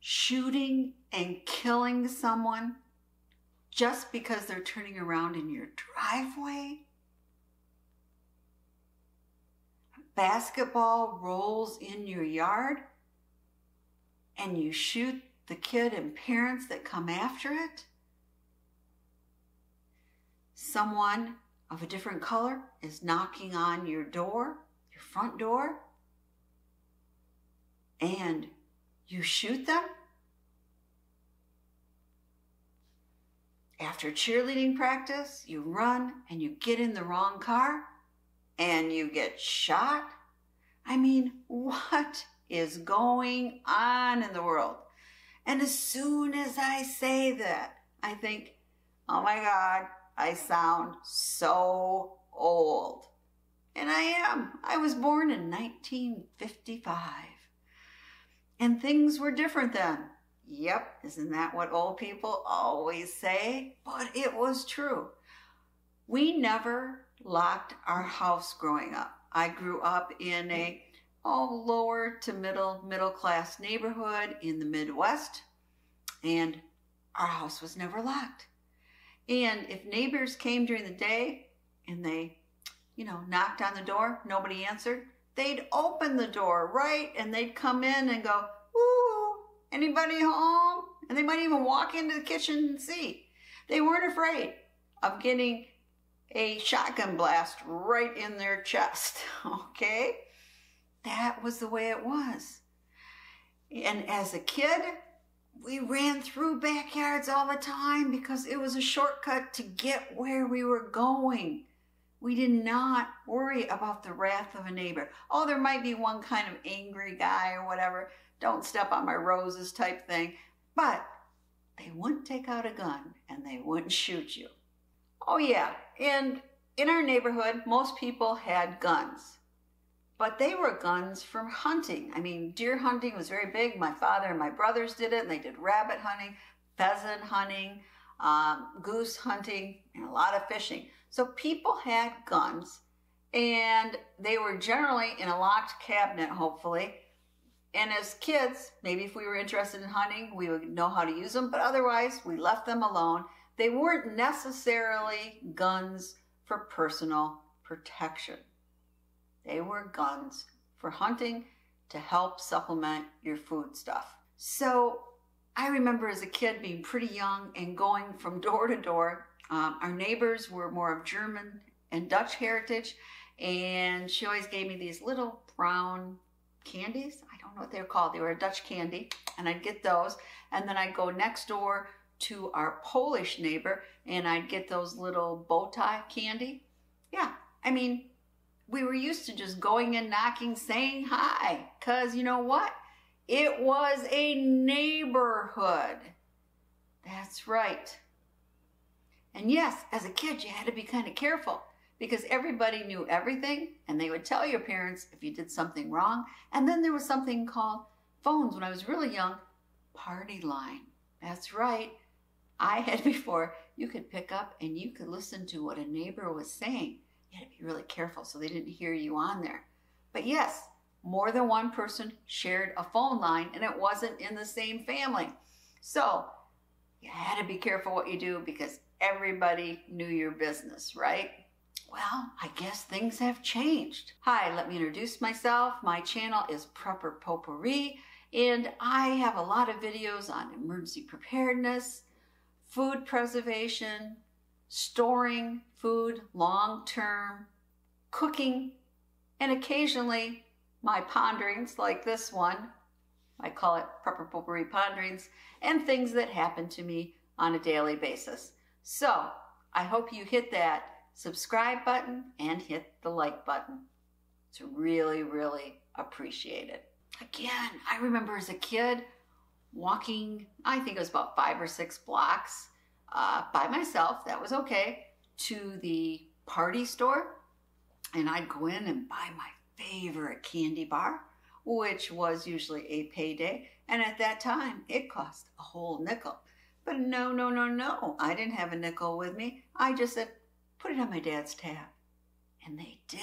shooting and killing someone just because they're turning around in your driveway? Basketball rolls in your yard and you shoot the kid and parents that come after it? Someone of a different color is knocking on your door, your front door, and you shoot them? After cheerleading practice, you run and you get in the wrong car and you get shot? I mean, what is going on in the world? And as soon as I say that, I think, oh my God, I sound so old. And I am. I was born in 1955. And things were different then. Yep, isn't that what old people always say? But it was true. We never locked our house growing up. I grew up in a lower to middle class neighborhood in the Midwest, and our house was never locked. And if neighbors came during the day and they, knocked on the door, nobody answered, they'd open the door, right? And they'd come in and go, "Ooh, anybody home?" And they might even walk into the kitchen and see. They weren't afraid of getting a shotgun blast right in their chest, okay? That was the way it was. And as a kid, we ran through backyards all the time because it was a shortcut to get where we were going. We did not worry about the wrath of a neighbor. Oh, there might be one kind of angry guy or whatever, don't step on my roses type thing, but they wouldn't take out a gun and they wouldn't shoot you. Oh yeah, and in our neighborhood, most people had guns, but they were guns from hunting. I mean, deer hunting was very big. My father and my brothers did it, and they did rabbit hunting, pheasant hunting, goose hunting, and a lot of fishing. So people had guns, and they were generally in a locked cabinet, hopefully. And as kids, maybe if we were interested in hunting, we would know how to use them, but otherwise we left them alone. They weren't necessarily guns for personal protection. They were guns for hunting to help supplement your food stuff. So I remember as a kid being pretty young and going from door to door. Our neighbors were more of German and Dutch heritage, and she always gave me these little brown candies. I don't know what they were called. They were a Dutch candy, and I'd get those. And then I'd go next door to our Polish neighbor, and I'd get those little bow tie candy. Yeah, I mean, we were used to just going and knocking, saying hi, because you know what? It was a neighborhood. That's right. And yes, as a kid, you had to be kind of careful because everybody knew everything, and they would tell your parents if you did something wrong. And then there was something called phones when I was really young, party line. That's right. I had before, you could pick up and you could listen to what a neighbor was saying. You had to be really careful so they didn't hear you on there. But yes, more than one person shared a phone line, and it wasn't in the same family. So you had to be careful what you do because everybody knew your business, right? Well, I guess things have changed. Hi, let me introduce myself. My channel is Prepper Potpourri, and I have a lot of videos on emergency preparedness, food preservation, storing food long-term, cooking, and occasionally my ponderings like this one. I call it Prepper Potpourri Ponderings, and things that happen to me on a daily basis. So I hope you hit that subscribe button and hit the like button. It's really, really appreciated. Again, I remember as a kid walking, I think it was about 5 or 6 blocks by myself, that was okay, to the party store, and I'd go in and buy my favorite candy bar, which was usually a payday, and at that time it cost a whole nickel. But no, I didn't have a nickel with me. I just said, put it on my dad's tab, and they did.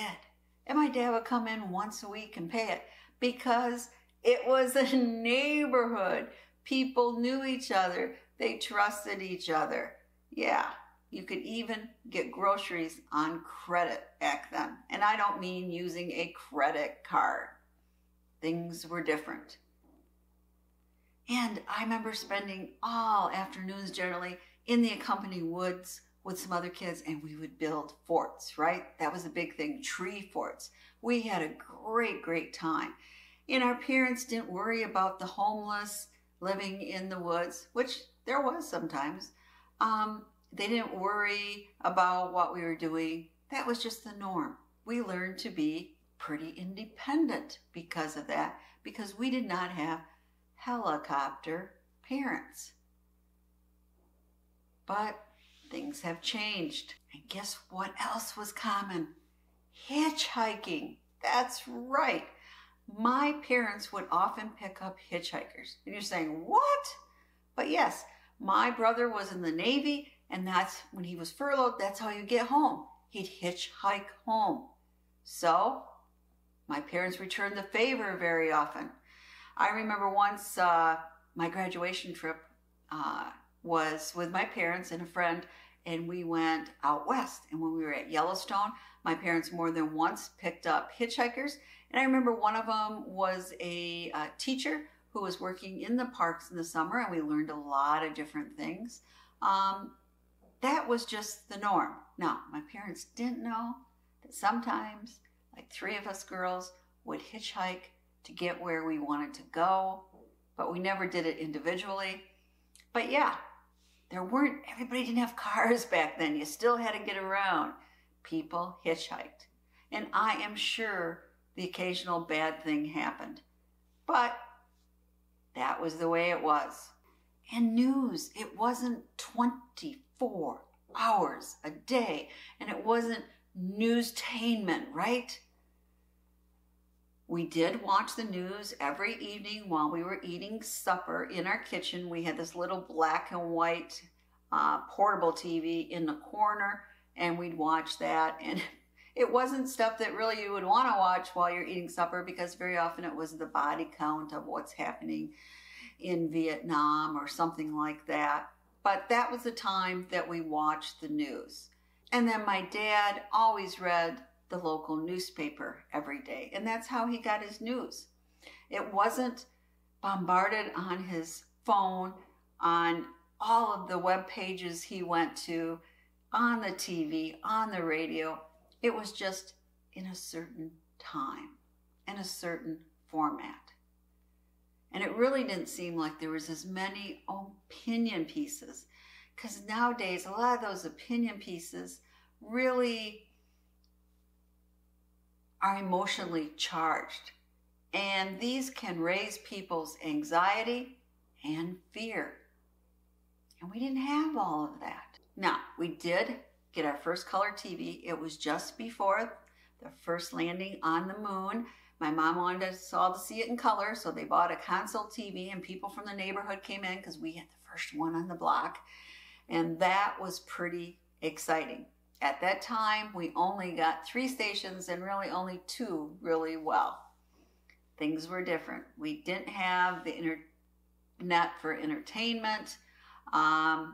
And my dad would come in once a week and pay it because it was a neighborhood. People knew each other. They trusted each other. Yeah, you could even get groceries on credit back then. And I don't mean using a credit card. Things were different. And I remember spending all afternoons generally in the accompanying woods with some other kids, and we would build forts, right? That was a big thing, tree forts. We had a great, great time. And our parents didn't worry about the homeless living in the woods, which there was sometimes. They didn't worry about what we were doing. That was just the norm. We learned to be pretty independent because of that, because we did not have helicopter parents. But things have changed. And guess what else was common? Hitchhiking. That's right. My parents would often pick up hitchhikers. And you're saying, what? But yes, my brother was in the Navy, and that's when he was furloughed, that's how you get home. He'd hitchhike home. So my parents returned the favor very often. I remember once my graduation trip was with my parents and a friend, and we went out west. And when we were at Yellowstone, my parents more than once picked up hitchhikers. And I remember one of them was a teacher who was working in the parks in the summer, and we learned a lot of different things. That was just the norm. Now, my parents didn't know that sometimes, like 3 of us girls would hitchhike to get where we wanted to go, but we never did it individually. But yeah, everybody didn't have cars back then. You still had to get around. People hitchhiked. And I am sure the occasional bad thing happened. But that was the way it was. And news, it wasn't 24 hours a day. And it wasn't newstainment, right? We did watch the news every evening while we were eating supper in our kitchen. We had this little black and white portable TV in the corner, and we'd watch that. And it wasn't stuff that really you would want to watch while you're eating supper, because very often it was the body count of what's happening in Vietnam or something like that. But that was the time that we watched the news. And then my dad always read the local newspaper every day, and that's how he got his news. It wasn't bombarded on his phone, on all of the web pages he went to, on the TV, on the radio. It was just in a certain time, in a certain format. And it really didn't seem like there was as many opinion pieces, because nowadays a lot of those opinion pieces really are emotionally charged, and these can raise people's anxiety and fear. And we didn't have all of that. Now, we did get our first color TV. It was just before the first landing on the moon. My mom wanted us all to see it in color, so they bought a console TV, and people from the neighborhood came in because we had the first one on the block. And that was pretty exciting. At that time, we only got 3 stations, and really only 2 really well. Things were different. We didn't have the internet for entertainment, our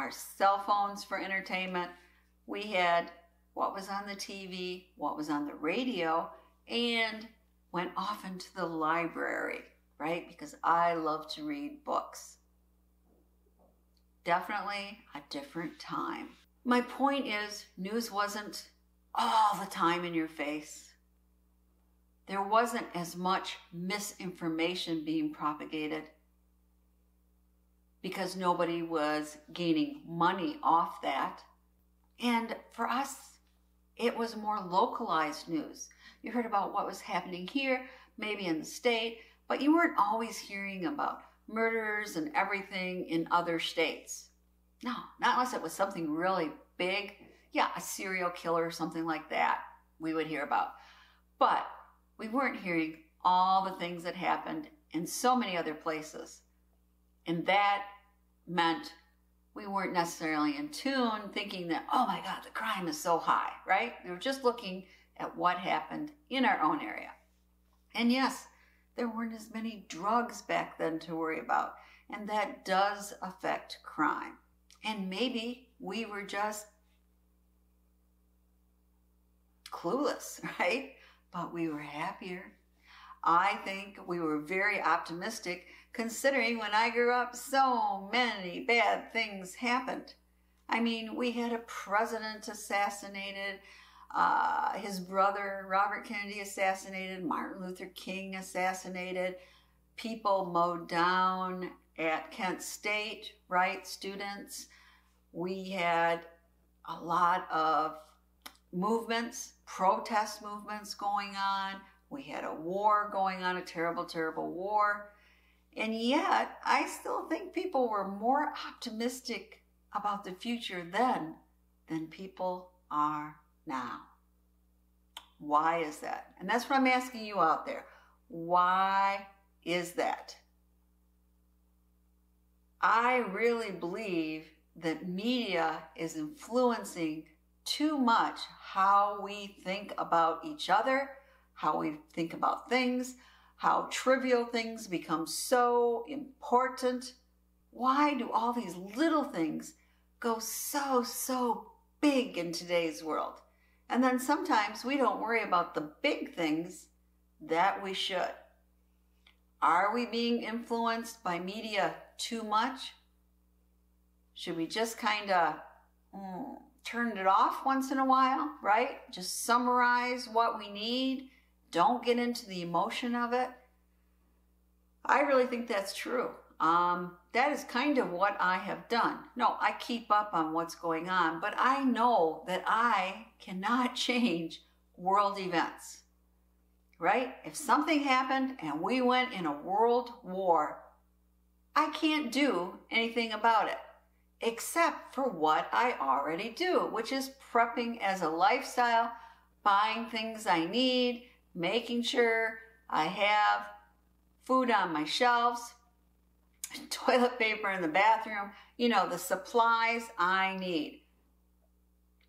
cell phones for entertainment. We had what was on the TV, what was on the radio, and went off into the library, right? Because I love to read books. Definitely a different time. My point is, news wasn't all the time in your face. There wasn't as much misinformation being propagated because nobody was gaining money off that. And for us, it was more localized news. You heard about what was happening here, maybe in the state, but you weren't always hearing about murders and everything in other states. No, not unless it was something really big. Yeah, a serial killer or something like that we would hear about. But we weren't hearing all the things that happened in so many other places. And that meant we weren't necessarily in tune, thinking that, oh my God, the crime is so high, right? We were just looking at what happened in our own area. And yes, There weren't as many drugs back then to worry about. And that does affect crime. And maybe we were just clueless, right? But we were happier. I think we were very optimistic considering when I grew up, so many bad things happened. I mean, we had a president assassinated, his brother Robert Kennedy assassinated, Martin Luther King assassinated, people mowed down at Kent State, right, students. We had a lot of movements, protest movements going on. We had a war going on, a terrible, terrible war. And yet, I still think people were more optimistic about the future then than people are now. Why is that? And that's what I'm asking you out there. Why is that? I really believe that media is influencing too much how we think about each other, how we think about things, how trivial things become so important. Why do all these little things go so big in today's world? And then sometimes we don't worry about the big things that we should. Are we being influenced by media too much? Should we just kind of turn it off once in a while, right? Just summarize what we need. Don't get into the emotion of it. I really think that's true. That is kind of what I have done. No, I keep up on what's going on, but I know that I cannot change world events, right? If something happened and we went in a world war, I can't do anything about it, except for what I already do, which is prepping as a lifestyle, buying things I need, making sure I have food on my shelves, toilet paper in the bathroom, you know, the supplies I need.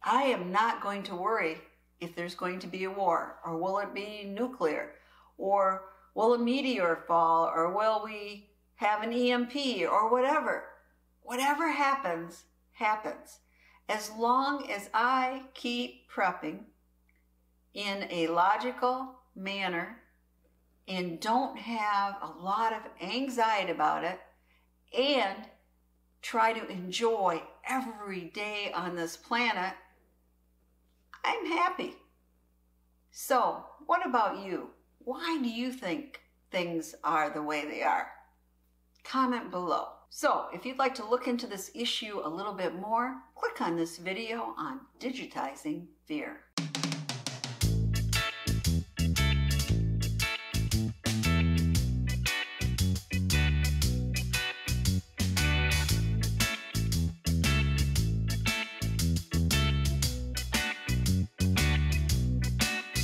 I am not going to worry if there's going to be a war, or will it be nuclear, or will a meteor fall, or will we have an EMP, or whatever. Whatever happens, happens. As long as I keep prepping in a logical manner and don't have a lot of anxiety about it and try to enjoy every day on this planet, I'm happy. So, what about you? Why do you think things are the way they are? Comment below. So, if you'd like to look into this issue a little bit more, click on this video on digitizing fear.